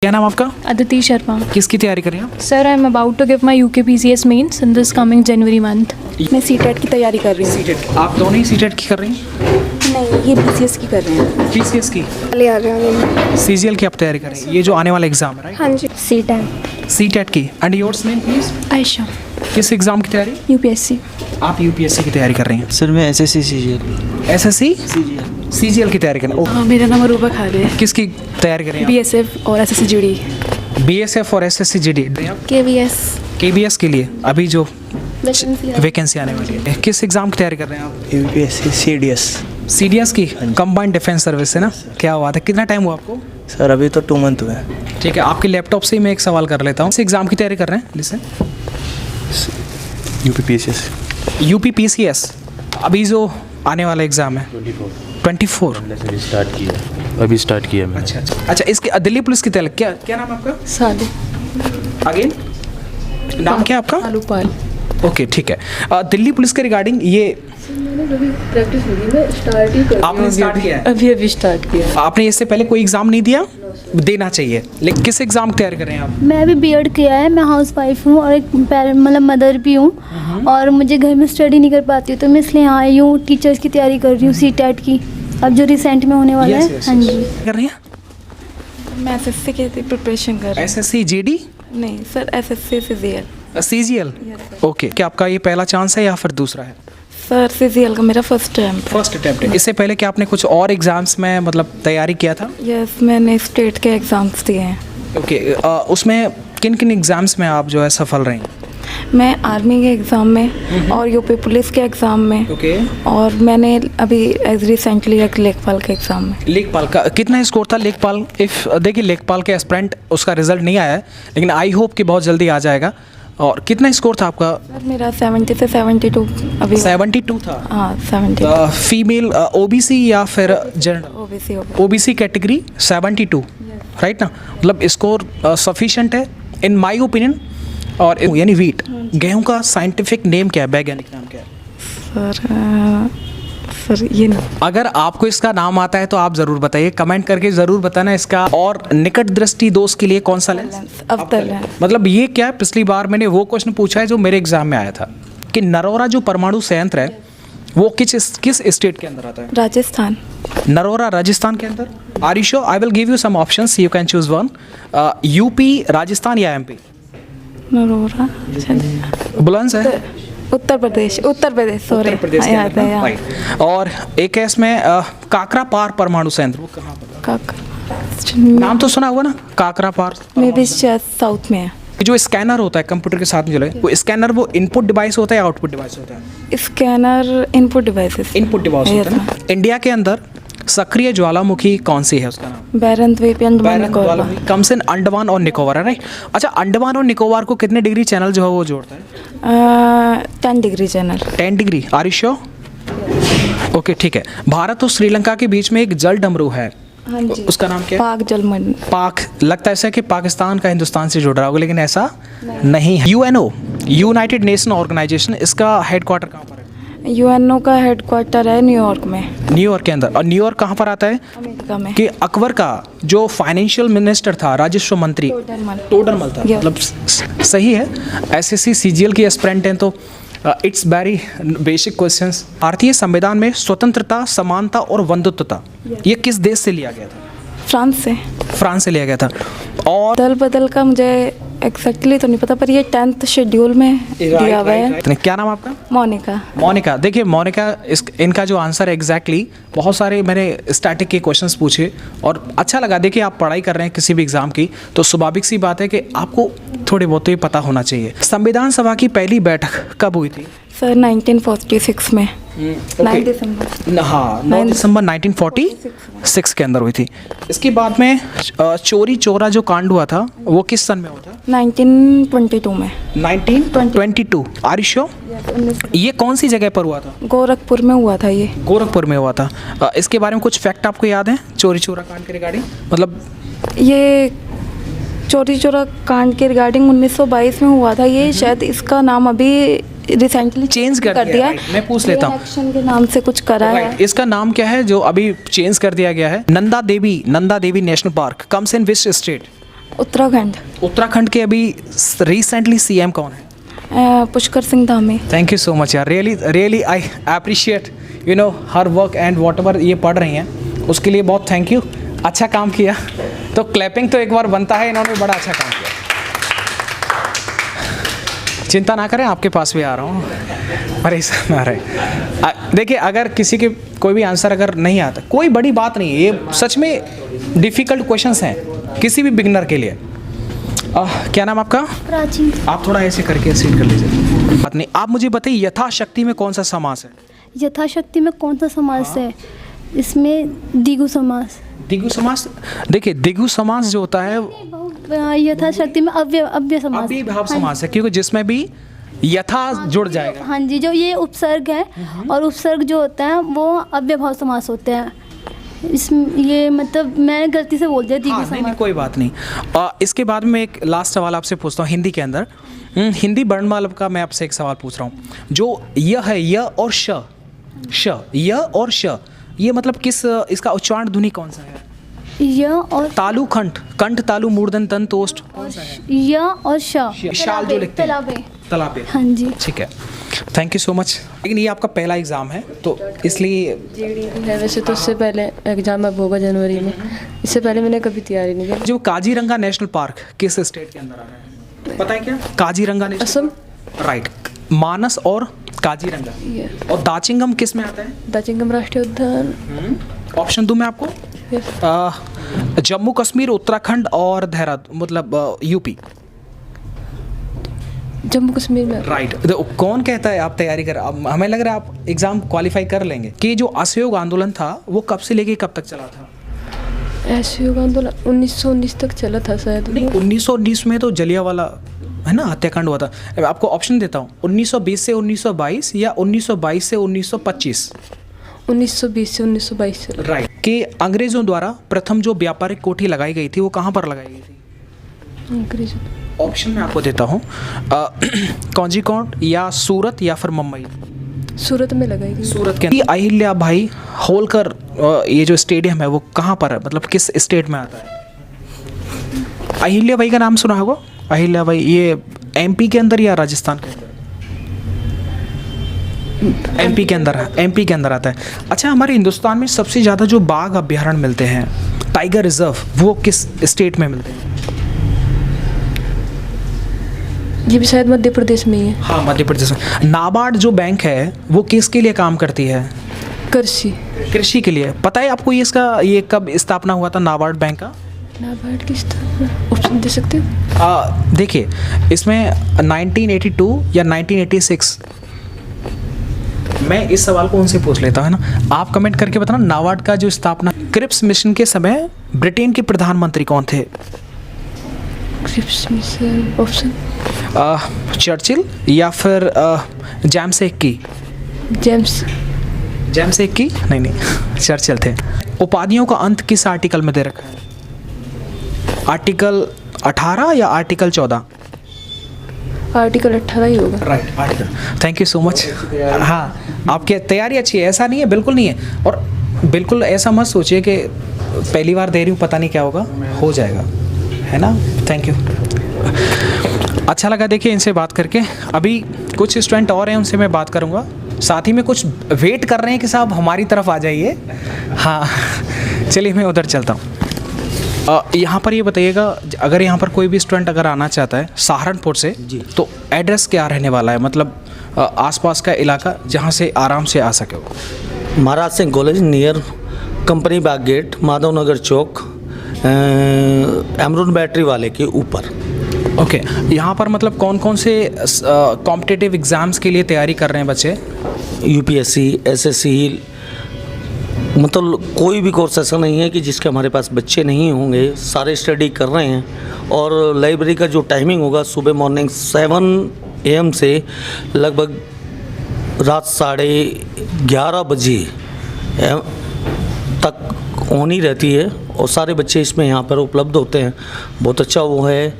क्या नाम आपका? अदिति शर्मा। किसकी तैयारी कर रही हैं आप? Sir I am about to give my UKPCS mains in this coming January month. मैं सीटेट की तैयारी कर रही हूँ। सीटेट। आप दोनों ही सीटेट की कर रही हैं? नहीं, ये BCS की कर रहे हैं। BCS की? ले आ रहे हैं। CGL की आप तैयारी कर रही हैं? ये जो आने वाला एग्जाम है, राइट? हाँ जी। सीटेट की। And yours name please? Ayesha. किस एग्जाम की तैयारी? UPSC। आप UPSC की तैयारी कर रही हैं? सर मैं SSC CGL। SSC CGL की तैयारी कर रही हैं? मेरा नाम अरूबा खाले है। किसकी तैयारी कर रही हैं? BSF और SSC GD। BSF और SSC GD। KBS के लिए अभी जो वैकेंसी आने वाली है, किस एग्जाम की तैयारी कर रहे हैं आप? UPSC CDS। CDS की? कंबाइंड डिफेंस सर्विस है ना? क्या बात है। कितना टाइम हुआ आपको? सर अभी तो 2 मंथ हुए हैं। ठीक है, आपके लैपटॉप से ही मैं एक सवाल कर लेता हूँ। किस एग्जाम की तैयारी कर रहे हैं? लिसन। UPPCS। अभी जो आने वाला एग्जाम है 24 स्टार्ट किया मैंने। अच्छा, इसके दिल्ली पुलिस की तैयारी। क्या नाम है आपका? सालू। अगेन नाम क्या है आपका? आलूपाल। ओके, ठीक है। दिल्ली पुलिस के रिगार्डिंग ये प्रैक्टिस हो रही है, स्टार्ट ही कर आपने स्टार्ट किया है? अभी स्टार्ट किया। आपने इससे पहले कोई एग्जाम नहीं दिया? देना चाहिए। लेकिन किस एग्जाम की तैयारी कर रहे हैं आप? मैं भी B.Ed किया है। मैं हाउस वाइफ हूँ और एक मतलब मदर भी हूँ और मुझे घर में स्टडी नहीं कर पाती हूँ, तो मैं इसलिए यहाँ आई हूँ। टीचर्स की तैयारी कर रही हूँ, CTET की, अब जो रिसेंट में होने वाला है। हाँ जी। कर रही हैं? मैं SSC की प्रिपरेशन कर रही हूँ। SSC GD? नहीं sir, SSC CGL। CGL। Okay, क्या आपका ये पहला चांस है या फिर दूसरा है? सर CGL का मेरा फर्स्ट अटेम्प्ट है। इससे पहले क्या आपने कुछ और एग्जाम्स में मतलब तैयारी किया था? यस, मैंने स्टेट के एग्ज़ाम्स दिए हैं। ओके, उसमें किन किन एग्जाम्स में आप जो है सफल रही? मैं आर्मी के एग्ज़ाम में और यूपी पुलिस के एग्ज़ाम में। ओके। और मैंने अभी रिसेंटली एक लेखपाल के एग्ज़ाम में। लेखपाल का कितना स्कोर था? लेखपाल देखिए, लेखपाल के एस्पिरेंट उसका रिजल्ट नहीं आया है, लेकिन आई होप कि बहुत जल्दी आ जाएगा। और कितना स्कोर था आपका? सर मेरा 70 से 72 अभी। 72 था? हाँ 70। फीमेल OBC या फिर जनरल? OBC कैटेगरी 72, राइट ना? मतलब स्कोर सफिशिएंट है इन माय ओपिनियन। और यानी वीट गेहूं का साइंटिफिक नेम क्या है, वैज्ञानिक नाम क्या है? सर ये ना, अगर आपको इसका नाम आता है तो आप जरूर बताइए, कमेंट करके जरूर बताना इसका। और निकट दृष्टि दोष के लिए कौन सा लेंस? अवतल है। मतलब ये क्या है, पिछली बार मैंने वो क्वेश्चन पूछा है जो मेरे एग्जाम में आया था कि नरोरा जो परमाणु संयंत्र है वो किस स्टेट के अंदर आता है? राजस्थान। नरोरा राजस्थान के अंदर? Are you sure? I will give you some options, you can choose one. UP, Rajasthan या MP? नरोरा। बुलंद है? उत्तर प्रदेश सॉरी। उत्तर प्रदेश के अंदर, राइट। और एक है इसमें काकरा पार परमाणु संयंत्र, वो कहाँ पर? नाम तो सुना होगा ना, काकरा पार। मे बी साउथ में है। जो स्कैनर होता है कंप्यूटर के साथ में जो है, वो स्कैनर वो इनपुट डिवाइस होता है या आउटपुट डिवाइस होता है? Scanner input device. Input device होता है ना। इंडिया के अंदर सक्रिय ज्वालामुखी कौन सी है, उसका नाम? बैरन द्वीप, अंडमान निकोबार। कम्स इन अंडमान और निकोबार, है राइट? अच्छा, अंडमान और निकोबार को कितने डिग्री चैनल जो है वो जोड़ता है? 10 degree channel. 10 degree. Are you sure? Okay, ठीक है। भारत और श्रीलंका के बीच में एक जल डमरू है। हाँ जी। उसका नाम क्या है? पाक जलमंडल। पाक लगता है ऐसा कि पाकिस्तान का हिंदुस्तान से जुड़ रहा होगा, लेकिन ऐसा नहीं है। UNO, यूनाइटेड नेशन ऑर्गेनाइजेशन, इसका हेडक्वार्टर कहाँ पर है? UNO का हेडक्वार्टर है न्यूयॉर्क में। न्यूयॉर्क के अंदर। और न्यूयॉर्क कहाँ पर आता है? अमेरिका में। कि अकबर का जो फाइनेंशियल मिनिस्टर था, राजस्व मंत्री, टोडरमल था। मतलब सही है। SSC CGL की एस्पिरेंट हैं तो इट्स वेरी बेसिक क्वेश्चंस। भारतीय संविधान में स्वतंत्रता, समानता और बंधुत्वता ये किस देश से लिया गया था? फ्रांस से लिया गया था। और दल बदल का मुझे एग्जैक्टली तो नहीं पता, पर ये 10th शेड्यूल में दिया हुआ है। क्या नाम आपका? मोनिका। देखिए मोनिका, इनका जो आंसर है एग्जैक्टली, बहुत सारे मैंने स्टैटिक के क्वेश्चंस पूछे और अच्छा लगा। देखिए आप पढ़ाई कर रहे हैं किसी भी एग्जाम की, तो स्वाभाविक सी बात है कि आपको थोड़े बहुत तो ये पता होना चाहिए। संविधान सभा की पहली बैठक कब हुई थी? सर 1946 में। 9 दिसंबर। हाँ, 9 दिसंबर 1946 के अंदर हुई थी। इसके बाद में चोरी चोरा जो कांड हुआ था वो किस सन में हुआ था? 1922 में। 1922। Are you sure? ये कौन सी जगह पर हुआ था? गोरखपुर में हुआ था ये। गोरखपुर में हुआ था। इसके बारे में कुछ फैक्ट आपको याद है चोरी चोरा कांड के रिगार्डिंग? मतलब ये चोरी चोरा कांड के रिगार्डिंग 1922 में हुआ था ये। शायद इसका नाम अभी रिसेंटली चेंज कर दिया है। मैं पूछ लेता हूँ, एक्शन के नाम से कुछ करा है। इसका नाम क्या है जो अभी चेंज कर दिया गया है? Nanda Devi national park comes in which state? Uttarakhand. Uttarakhand के अभी रिसेंटली सीएम कौन है? Pushkar Singh Dhami. Thank you so much यार, really I appreciate her work and whatever ये पढ़ रही हैं उसके लिए बहुत थैंक यू। अच्छा काम किया, तो क्लैपिंग तो एक बार बनता है, इन्होंने बड़ा अच्छा काम किया। चिंता ना करें, आपके पास भी आ रहा हूँ, परेशान ना रहे। देखिए, अगर किसी के कोई भी आंसर अगर नहीं आता, कोई बड़ी बात नहीं है, ये सच में डिफ़िकल्ट क्वेश्चंस हैं किसी भी बिगनर के लिए। क्या नाम आपका? प्राची। आप थोड़ा ऐसे करके सीट कर लीजिए, बात नहीं। आप मुझे बताइए, यथाशक्ति में कौन सा समास है? यथाशक्ति में कौन सा समास है? इसमें द्विगु समास। द्विगु समास, देखिए द्विगु समास जो होता है यथाशक्ति में अव्यय समास। अव्ययीभाव समास है, क्योंकि जिसमें भी यथा जुड़ जाएगा। हाँ जी, जो ये उपसर्ग है और उपसर्ग जो होता है वो अव्ययभाव समास होते हैं। ये मतलब मैंने गलती से बोल दिया द्विगु हाँ, नहीं, समास। कोई बात नहीं। इसके बाद में एक लास्ट सवाल आपसे पूछता हूँ हिंदी के अंदर। हिंदी वर्णमाला का मैं आपसे एक सवाल पूछ रहा हूँ। जो य है, य और श, य और श, ये मतलब किस, इसका उच्चारण ध्वनि कौन सा है? य और तालु कंठ तालु मूर्धन तंत ओष्ठ कौन सा है? य और श। शाल जो लिखते हैं, तलाबे। तलाबे। हाँ जी, ठीक है, थैंक यू सो मच। लेकिन ये आपका पहला एग्ज़ाम है, तो इसलिए है। वैसे तो उससे पहले एग्जाम अब होगा जनवरी में, इससे पहले मैंने कभी तैयारी नहीं की। जो काजीरंगा नेशनल पार्क किस स्टेट के अंदर आ रहा है पता है क्या? काजीरंगा नेशनल, असम। राइट। मानस और काजीरंगा। और दाचिंगम किस में आता है? दाचिंगम राष्ट्रीय उद्यान। ऑप्शन दूं मैं आपको? जम्मू कश्मीर, उत्तराखंड और देहरादून, मतलब यूपी। जम्मू कश्मीर में। राइट। कौन कहता है आप तैयारी कर, अब हमें लग रहा है आप एग्जाम क्वालिफाई कर लेंगे। कि जो असहयोग आंदोलन था वो कब से लेके कब तक चला था? असहयोग आंदोलन 1919 तक चला था शायद। नहीं, 1919 में तो जलियांवाला है ना हत्याकांड हुआ था। मैं आपको ऑप्शन देता हूँ, 1920 से 1922 या 1922 से 1925। 1920 से 1922 चला। राइट। कि अंग्रेजों द्वारा प्रथम जो व्यापारिक कोठी लगाई गई थी वो कहाँ पर लगाई गई थी? अंग्रेजों। ऑप्शन मैं आपको देता हूँ, कौंजीकोट या सूरत या फिर मुंबई। सूरत में लगाई गई। सूरत के अंदर। अहिल्या भाई होलकर ये जो स्टेडियम है वो कहाँ पर है, मतलब किस स्टेट में आता है? अहिल्या भाई का नाम सुना होगा? अहिल्या भाई ये एमपी के अंदर या राजस्थान के अंदर? एमपी के अंदर है, एमपी के अंदर आता है। अच्छा, हमारे हिंदुस्तान में सबसे ज़्यादा जो बाघ अभ्यारण्य मिलते हैं, टाइगर रिजर्व, वो किस स्टेट में मिलते हैं? ये भी शायद मध्य प्रदेश में ही है। हाँ, मध्य प्रदेश में। नाबार्ड जो बैंक है वो किसके लिए काम करती है? कृषि के लिए। पता है आपको ये कब स्थापना हुआ था नाबार्ड बैंक का? नाबार्ड की स्थापना ऑप्शन दे सकते हो? देखिए, इसमें 1982 या 1986। मैं इस सवाल को उनसे पूछ लेता हूँ ना, आप कमेंट करके बताना। नाबार्ड का जो स्थापना, क्रिप्स मिशन के समय ब्रिटेन के प्रधानमंत्री कौन थे? Cripps mission option? चर्चिल या फिर जेम्स एक्की? जेम्स एक्की? नहीं, चर्चिल थे। उपाधियों का अंत किस आर्टिकल में दे रखा है? आर्टिकल 18 या आर्टिकल 14? आर्टिकल 18 ही होगा। Right, article. Thank you so much. हाँ, आपकी तैयारी अच्छी है, ऐसा नहीं है, बिल्कुल नहीं है। और बिल्कुल ऐसा मत सोचिए कि पहली बार दे रही हूँ पता नहीं क्या होगा, हो जाएगा, है ना? Thank you. अच्छा लगा देखिए इनसे बात करके। अभी कुछ स्टूडेंट और हैं, उनसे मैं बात करूँगा। साथ ही में कुछ वेट कर रहे हैं कि साहब हमारी तरफ आ जाइए। हाँ, चलिए मैं उधर चलता हूँ। यहाँ पर ये बताइएगा, अगर यहाँ पर कोई भी स्टूडेंट अगर आना चाहता है सहारनपुर से, तो एड्रेस क्या रहने वाला है, मतलब आसपास का इलाका जहाँ से आराम से आ सके? महाराज सिंह कॉलेज नियर कंपनी बाग गेट, माधव नगर चौक, अमरुद बैटरी वाले के ऊपर। ओके। यहाँ पर मतलब कौन कौन से कॉम्पिटिटिव एग्ज़ाम्स के लिए तैयारी कर रहे हैं बच्चे? यूपीएससी, एसएससी, मतलब कोई भी कोर्स ऐसा नहीं है कि जिसके हमारे पास बच्चे नहीं होंगे, सारे स्टडी कर रहे हैं। और लाइब्रेरी का जो टाइमिंग होगा, सुबह मॉर्निंग 7 AM से लगभग रात 11:30 बजे तक ऑन ही रहती है, और सारे बच्चे इसमें यहाँ पर उपलब्ध होते हैं। बहुत अच्छा वो है,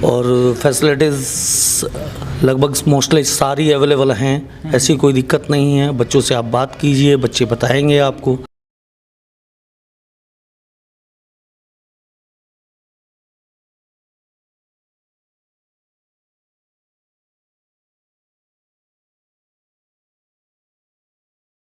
और फैसिलिटीज़ लगभग मोस्टली सारी अवेलेबल हैं। ऐसी कोई दिक्कत नहीं है। बच्चों से आप बात कीजिए, बच्चे बताएंगे आपको।